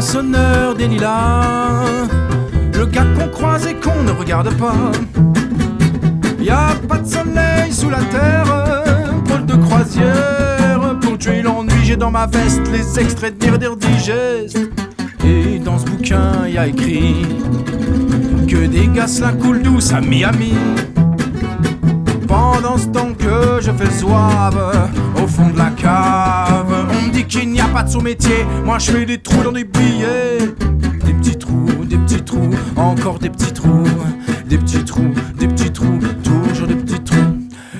poinçonneur des lilas, le gars qu'on croise et qu'on ne regarde pas. Y a pas de soleil sous la terre, drôle de croisière. Pour tuer l'ennui, j'ai dans ma veste les extraits de Murder Digest. Et dans ce bouquin y a écrit que des gosselins coulent douce à Miami. Pendant ce temps que je fais zouave au fond de la cave, on me dit qu'il n'y a pas de sous-métier. Moi je fais des trous dans des billets. Des petits trous, encore des petits trous. Des petits trous, toujours des petits trous.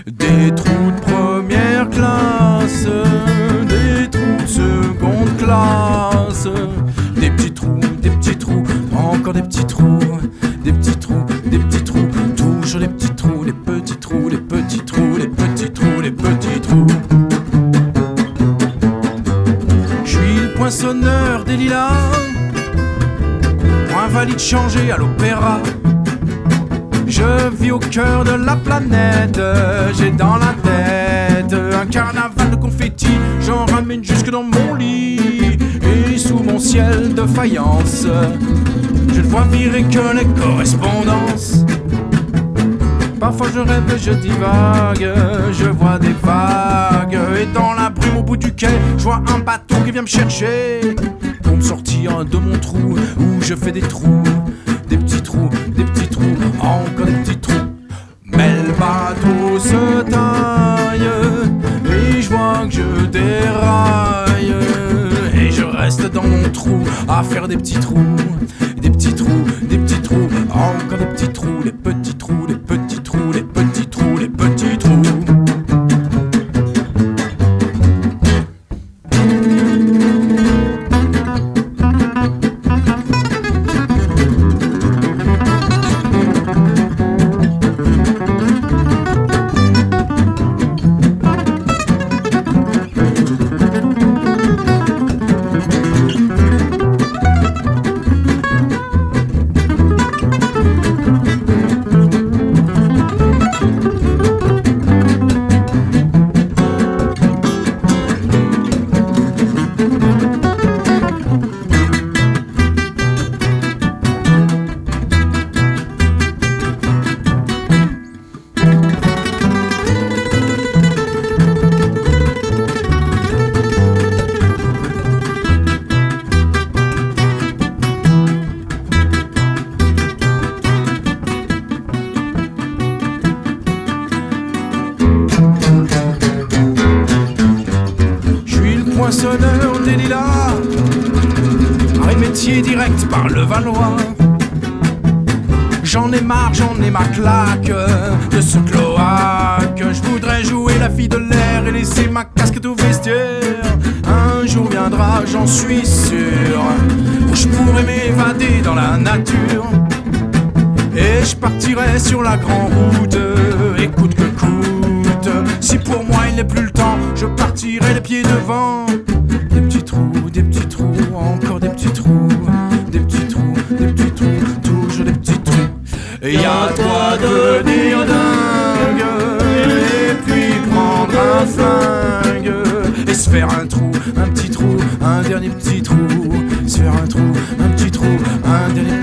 Des trous de première classe, des trous de seconde classe. Des petits trous, encore des petits trous. Des petits trous, toujours des petits trous. Les petits trous, les petits trous, les petits trous, les petits trous. Je suis le poinçonneur des lilas, invalide changé à l'opéra. Je vis au cœur de la planète, j'ai dans la tête un carnaval de confettis. J'en ramène jusque dans mon lit. Et sous mon ciel de faïence, je ne vois virer que les correspondances. Parfois je rêve et je divague, je vois des vagues. Et dans la brume au bout du quai, je vois un bateau qui vient me chercher pour me sortir de mon trou où je fais des trous. Des petits trous, encore des petits trous. Mais le bateau se taille et je vois que je déraille. Et je reste dans mon trou à faire des petits trous. Des petits trous, encore des petits trous. Les petits trous, les petits trous, les petits trous, les petits trous. Poinçonneur des lilas, un métier direct par le Valois. J'en ai marre, j'en ai ma claque de ce cloaque. Je voudrais jouer la fille de l'air et laisser ma casquette au vestiaire. Un jour viendra, j'en suis sûr, où je pourrai m'évader dans la nature. Et je partirai sur la grande route, et coûte que coûte. Si pour moi il n'est plus le temps, je partirai les pieds devant. Des petits trous, encore des petits trous. Des petits trous, toujours des petits trous. Et y'a toi de dire dingue, et puis prendre un flingue, et se faire un trou, un petit trou, un dernier petit trou. Se faire un trou, un petit trou, un dernier